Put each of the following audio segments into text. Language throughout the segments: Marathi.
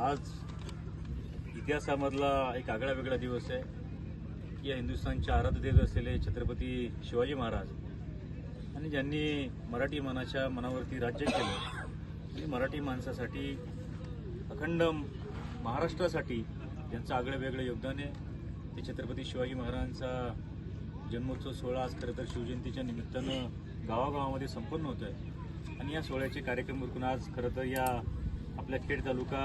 आज इतिहासामधला एक आगळा वेगळा दिवस आहे की या हिंदुस्थानचे आराध्य दैवत असलेले छत्रपती शिवाजी महाराज आणि ज्यांनी मराठी मनाच्या मनावरती राज्य केलं आणि मराठी माणसासाठी अखंड महाराष्ट्रासाठी ज्यांचं आगळं वेगळं योगदान आहे ते छत्रपती शिवाजी महाराजांचा जन्मोत्सव सोहळा आज खरं तर शिवजयंतीच्या निमित्तानं गावागावामध्ये संपन्न होत आहे आणि या सोहळ्याचे कार्यक्रम उरकून आज खरं तर या आपल्या खेड तालुका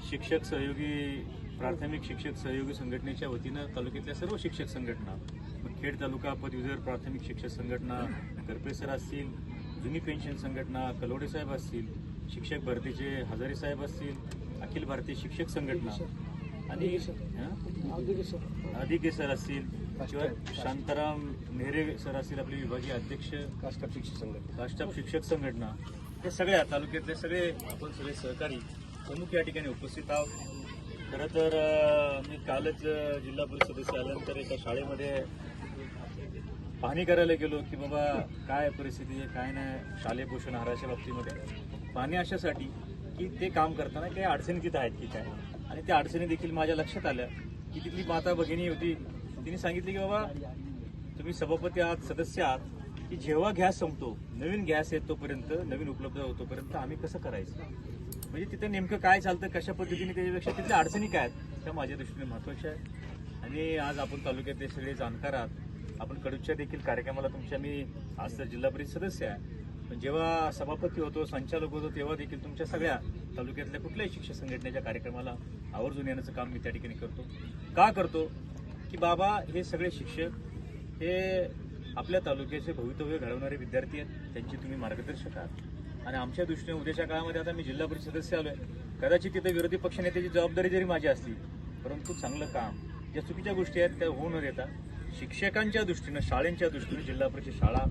शिक्षक सहयोगी प्राथमिक शिक्षक सहयोगी संघटनेच्या वतीनं तालुक्यातल्या सर्व शिक्षक संघटना खेड तालुका पदवीधर प्राथमिक शिक्षक संघटना करपे सर असतील, जुनी पेन्शन संघटना कलोडे साहेब असतील, शिक्षक भरतीचे हजारे साहेब असतील, अखिल भारतीय शिक्षक संघटना आणि आदिके सर असतील किंवा शांताराम नेहरे सर असतील, आपले विभागीय अध्यक्ष काष्टाफ शिक्षक संघटना, हे सगळ्या तालुक्यातले सगळे आपण सगळे सहकारी प्रमुख या ठिकाणी उपस्थित आहोत. खरं तर मी कालच जिल्हा परिषद सदस्य आल्यानंतर एका शाळेमध्ये पाहणी करायला गेलो की बाबा काय परिस्थिती आहे काय नाही शालेय पोषण आहाराच्या बाबतीमध्ये. पाहणी अशासाठी की ते काम करताना काही अडचणी तिथं आहेत की काय, आणि त्या अडचणी देखील माझ्या लक्षात आल्या की तिथली माता भगिनी होती, तिने सांगितले की बाबा तुम्ही सभापती आहात, सदस्य आहात, की जेव्हा गॅस संपतो नवीन गॅस येतोपर्यंत नवीन उपलब्ध होतोपर्यंत आम्ही कसं करायचं, म्हणजे तिथं नेमकं काय चालतं कशा पद्धतीने, त्याच्यापेक्षा तिथल्या अडचणी काय आहेत त्या माझ्या दृष्टीने महत्त्वाच्या आहेत. आणि आज आपण तालुक्यातले सगळे जाणकार आहात, आपण कडूच्या देखील कार्यक्रमाला तुमच्या मी आज तर जिल्हा परिषद सदस्य आहे पण जेव्हा सभापती होतो संचालक होतो तेव्हा देखील तुमच्या सगळ्या तालुक्यातल्या कुठल्याही शिक्षक संघटनेच्या कार्यक्रमाला आवर्जून येण्याचं काम मी त्या ठिकाणी करतो. का करतो की बाबा हे सगळे शिक्षक हे आपल्या तालुक्याचे भवितव्य घडवणारे विद्यार्थी आहेत, त्यांची तुम्ही मार्गदर्शक आहात आणि आमच्या दृष्टीने उद्याच्या काळामध्ये आता मी जिल्हा परिषद सदस्य आलोय, कदाचित तिथे विरोधी पक्षनेत्याची जबाबदारी जरी माझी असली परंतु चांगलं काम ज्या चुकीच्या गोष्टी आहेत त्या होऊ न देता शिक्षकांच्या दृष्टीनं शाळेंच्या दृष्टीनं जिल्हा परिषद शाळा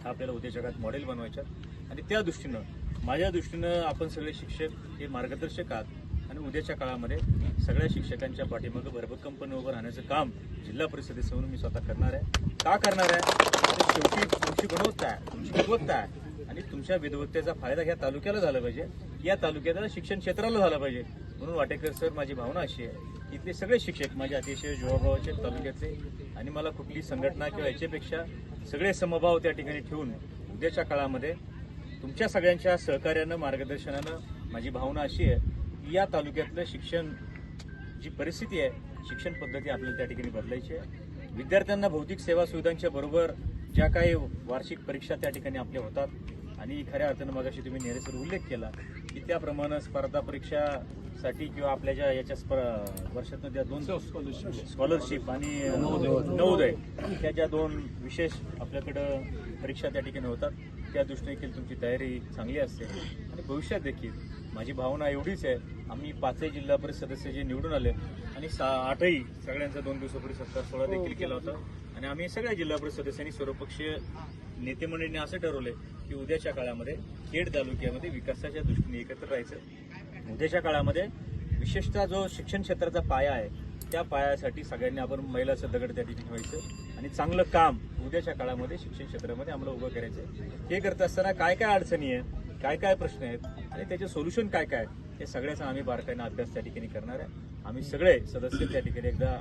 हा आपल्याला उद्याच्या काळात मॉडेल बनवायच्या आणि त्या दृष्टीनं माझ्या दृष्टीनं आपण सगळे शिक्षक हे मार्गदर्शक आहात आणि उद्याच्या काळामध्ये सगळ्या शिक्षकांच्या पाठीमागे भरभक्कमपणे उभं राहण्याचं काम जिल्हा परिषदेसमोर मी स्वतः करणार आहे. का करणार आहे, शेवटी तुमची गुणवत्ता आहे, तुमची गुणवत्ता आहे आणि तुमच्या विद्वत्तेचा फायदा ह्या तालुक्याला झाला पाहिजे, या तालुक्याला शिक्षण क्षेत्राला झाला पाहिजे. म्हणून वाटेकर सर माझी भावना अशी आहे की इथले सगळे शिक्षक माझे अतिशय जीवाभावाचे तालुक्यातले आणि मला कुठली संघटना किंवा याच्यापेक्षा सगळे समभाव त्या ठिकाणी ठेवून उद्याच्या काळामध्ये तुमच्या सगळ्यांच्या सहकार्यानं मार्गदर्शनानं माझी भावना अशी आहे की या तालुक्यातलं शिक्षण जी परिस्थिती आहे शिक्षण पद्धती आपल्याला त्या ठिकाणी बदलायची आहे. विद्यार्थ्यांना भौतिक सेवा सुविधांच्या बरोबर ज्या काही वार्षिक परीक्षा त्या ठिकाणी आपल्या होतात आणि खऱ्या अर्थानं मगाशी तुम्ही नेहरेसर उल्लेख केला की त्याप्रमाणे स्पर्धा परीक्षासाठी किंवा आपल्या ज्या याच्या वर्षातनं ज्या दोन स्कॉलरशिप आणि नवोदय त्या ज्या दोन विशेष आपल्याकडं परीक्षा त्या ठिकाणी होतात त्या दृष्टीने देखील तुमची तयारी चांगली असते आणि भविष्यात देखील माझी भावना एवढीच आहे. आम्ही 5 जिल्हा परिषद सदस्य जे निवडून आले आणि 8ही सगळ्यांचा 2 दिवसापूर्वी सत्कार सोहळा देखील केला होता आणि आम्ही सगळ्या जिल्हा परिषद सदस्यांनी सर्वपक्षीय नेते मंडळींनी असं ठरवलंय की उद्याच्या काळामध्ये खेड तालुक्यामध्ये विकासाच्या दृष्टीने एकत्र राहायचं. उद्याच्या काळामध्ये विशेषतः जो शिक्षण क्षेत्राचा पाया आहे त्या पायासाठी सगळ्यांनी आपण महिलाचं दगड त्या ठिकाणी व्हायचं आणि चांगलं काम उद्याच्या काळामध्ये शिक्षण क्षेत्रामध्ये आम्हाला उभं करायचं. हे करत असताना काय काय अडचणी आहे, काय काय प्रश्न आहेत आणि त्याचे सोल्युशन काय काय आहेत हे सगळ्याचा आम्ही बारकाईनं अभ्यास त्या ठिकाणी करणार आहे. आम्ही सगळे सदस्य त्या ठिकाणी एकदा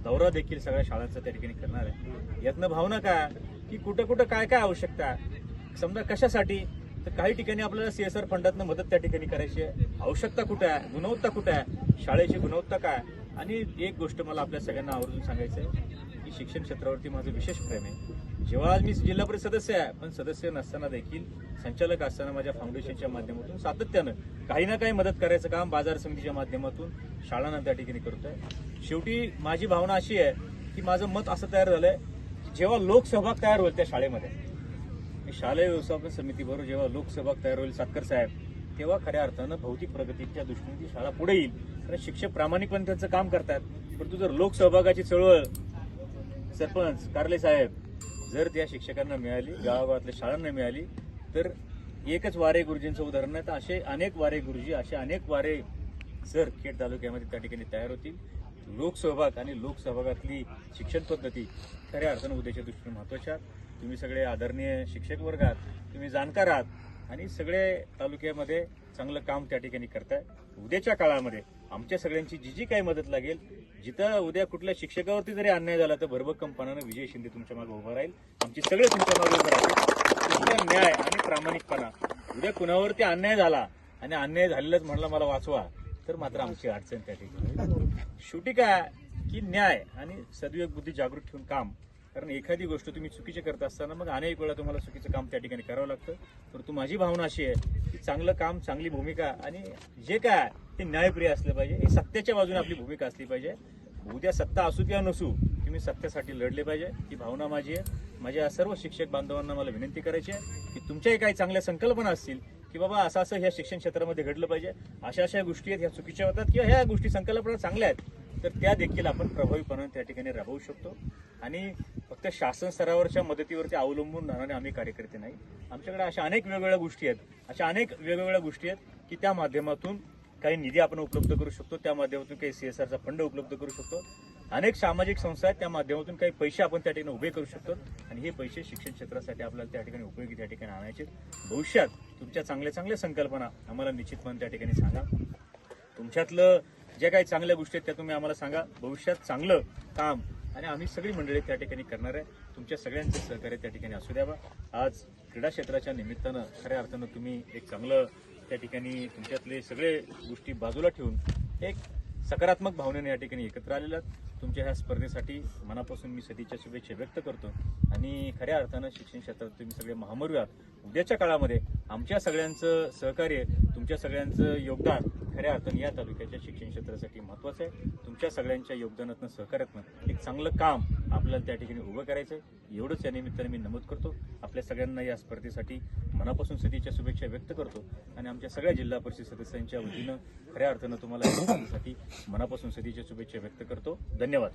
दौरा देखील सगळ्या शाळांचा त्या ठिकाणी करणार आहे. यातनं भावना काय की कुठं कुठं काय काय आवश्यकता आहे, समजा कशासाठी तर काही ठिकाणी आपल्याला CSR फंडातनं मदत त्या ठिकाणी करायची आहे, आवश्यकता कुठे आहे, गुणवत्ता कुठे आहे, शाळेची गुणवत्ता काय. आणि एक गोष्ट मला आपल्या सगळ्यांना आवर्जून सांगायचं आहे की शिक्षण क्षेत्रावरती माझं विशेष प्रेम आहे. जेव्हा आज मी जिल्हा परिषद सदस्य आहे पण सदस्य नसताना देखील संचालक असताना माझ्या फाउंडेशनच्या माध्यमातून सातत्यानं काही ना काही मदत करायचं काम बाजार समितीच्या माध्यमातून शाळांना त्या ठिकाणी करतोय. शेवटी माझी भावना अशी आहे की माझं मत असं तयार झालंय की जेव्हा लोकसहभाग तयार होईल त्या शाळेमध्ये शालेय व्यवस्थापन समितीबरोबर जेव्हा लोकसहभाग तयार होईल सातकर साहेब तेव्हा खऱ्या अर्थानं भौतिक प्रगतीच्या दृष्टीने ती शाळा पुढे येईल. कारण शिक्षक प्रामाणिकपणे त्यांचं काम करतात परंतु जर लोकसहभागाची चळवळ सरपंच कारले साहेब जर त्या शिक्षकांना मिळाली, गावागावातल्या शाळांना मिळाली तर एकच वारे गुरुजींचं उदाहरण आहे तर असे अनेक वारे गुरुजी असे अनेक वारे सर खेड तालुक्यामध्ये त्या ठिकाणी तयार होतील. लोकसहभाग आणि लोकसहभागातली शिक्षण पद्धती खऱ्या अर्थानं उद्याच्या दृष्टीने महत्त्वाच्या. तुम्ही सगळे आदरणीय शिक्षक वर्ग आहात, तुम्ही जाणकार आहात आणि सगळे तालुक्यामध्ये चांगलं काम त्या ठिकाणी करताय. उद्याच्या काळामध्ये आमच्या सगळ्यांची जी काही मदत लागेल, जिथं उद्या कुठल्या शिक्षकावरती जरी अन्याय झाला तर भरभक्कमपणानं विजय शिंदे तुमच्या मागे उभा राहील. आमची सगळे तुमच्या मागे उभे राहतील. तुमचा न्याय आणि प्रामाणिकपणा, उद्या कुणावरती अन्याय झाला आणि अन्याय झालेलाच म्हणला मला वाचवा, तर मात्र आमची अडचण त्या ठिकाणी. शेवटी काय की न्याय आणि सद्विवेक बुद्धी जागृत ठेवून काम. कारण एखादी गोष्ट तुम्ही चुकीची करत असताना मग अनेक वेळा तुम्हाला चुकीचं काम त्या ठिकाणी करावं लागतं. परंतु माझी भावना अशी आहे की चांगलं काम, चांगली भूमिका आणि जे काय ते न्यायप्रिय असलं पाहिजे. ही सत्याच्या बाजूने आपली भूमिका असली पाहिजे. उद्या सत्ता असू किंवा नसू, तुम्ही सत्यासाठी लढले पाहिजे, ही भावना माझी आहे. माझ्या सर्व शिक्षक बांधवांना मला विनंती करायची आहे की तुमच्याही काही चांगल्या संकल्पना असतील की बाबा असं असं ह्या शिक्षण क्षेत्रामध्ये घडलं पाहिजे, अशा अशा गोष्टी आहेत ह्या चुकीच्या होतात किंवा ह्या गोष्टी संकल्पना चांगल्या आहेत, तर त्या देखील आपण प्रभावीपणाने त्या ठिकाणी राबवू शकतो. आणि फक्त शासन स्तरावरच्या मदतीवरती अवलंबून राहणारे आम्ही कार्यकर्ते नाही. आमच्याकडे अशा अनेक वेगवेगळ्या गोष्टी आहेत, अशा अनेक वेगवेगळ्या गोष्टी आहेत की त्या माध्यमातून काही निधी आपण उपलब्ध करू शकतो, त्या माध्यमातून काही CSRचा फंड उपलब्ध करू शकतो. अनेक सामाजिक संस्था आहेत, त्या माध्यमातून काही पैसे आपण त्या ठिकाणी उभे करू शकतो आणि हे पैसे शिक्षण क्षेत्रासाठी आपल्याला त्या ठिकाणी उपयोगी त्या ठिकाणी आणायचे. भविष्यात तुमच्या चांगल्या चांगल्या संकल्पना आम्हाला निश्चितपणे त्या ठिकाणी सांगा. तुमच्यातलं ज्या काही चांगल्या गोष्टी आहेत त्या तुम्ही आम्हाला सांगा. भविष्यात चांगलं काम आणि आम्ही सगळी मंडळी त्या ठिकाणी करणार आहे. तुमच्या सगळ्यांचं सहकार्य त्या ठिकाणी असू द्यावा. आज क्रीडा क्षेत्राच्या निमित्तानं खऱ्या अर्थानं तुम्ही एक चांगलं त्या ठिकाणी तुमच्यातले सगळे गोष्टी बाजूला ठेवून एक सकारात्मक भावनेने या ठिकाणी एकत्र आलेल्या तुमच्या ह्या स्पर्धेसाठी मनापासून मी सदिच्छा शुभेच्छा व्यक्त करतो. आणि खऱ्या अर्थानं शिक्षण क्षेत्रात तुम्ही सगळे महामरू आहात. उद्याच्या काळामध्ये आमच्या सगळ्यांचं सहकार्य, तुमच्या सगळ्यांचं योगदान खऱ्या अर्थानं या तालुक्याच्या शिक्षण क्षेत्रासाठी महत्त्वाचं आहे. तुमच्या सगळ्यांच्या योगदानातनं, सहकार्यातनं एक चांगलं काम आपल्याला त्या ठिकाणी उभं करायचं आहे. एवढंच या निमित्ताने मी नमूद करतो. आपल्या सगळ्यांना या स्पर्धेसाठी मनापासून सदिच्छा शुभेच्छा व्यक्त करतो आणि आमच्या सगळ्या जिल्हा परिषद सदस्यांच्या वतीनं खऱ्या अर्थानं तुम्हाला या स्पर्धेसाठी मनापासून सदिच्छा शुभेच्छा व्यक्त करतो. धन्यवाद.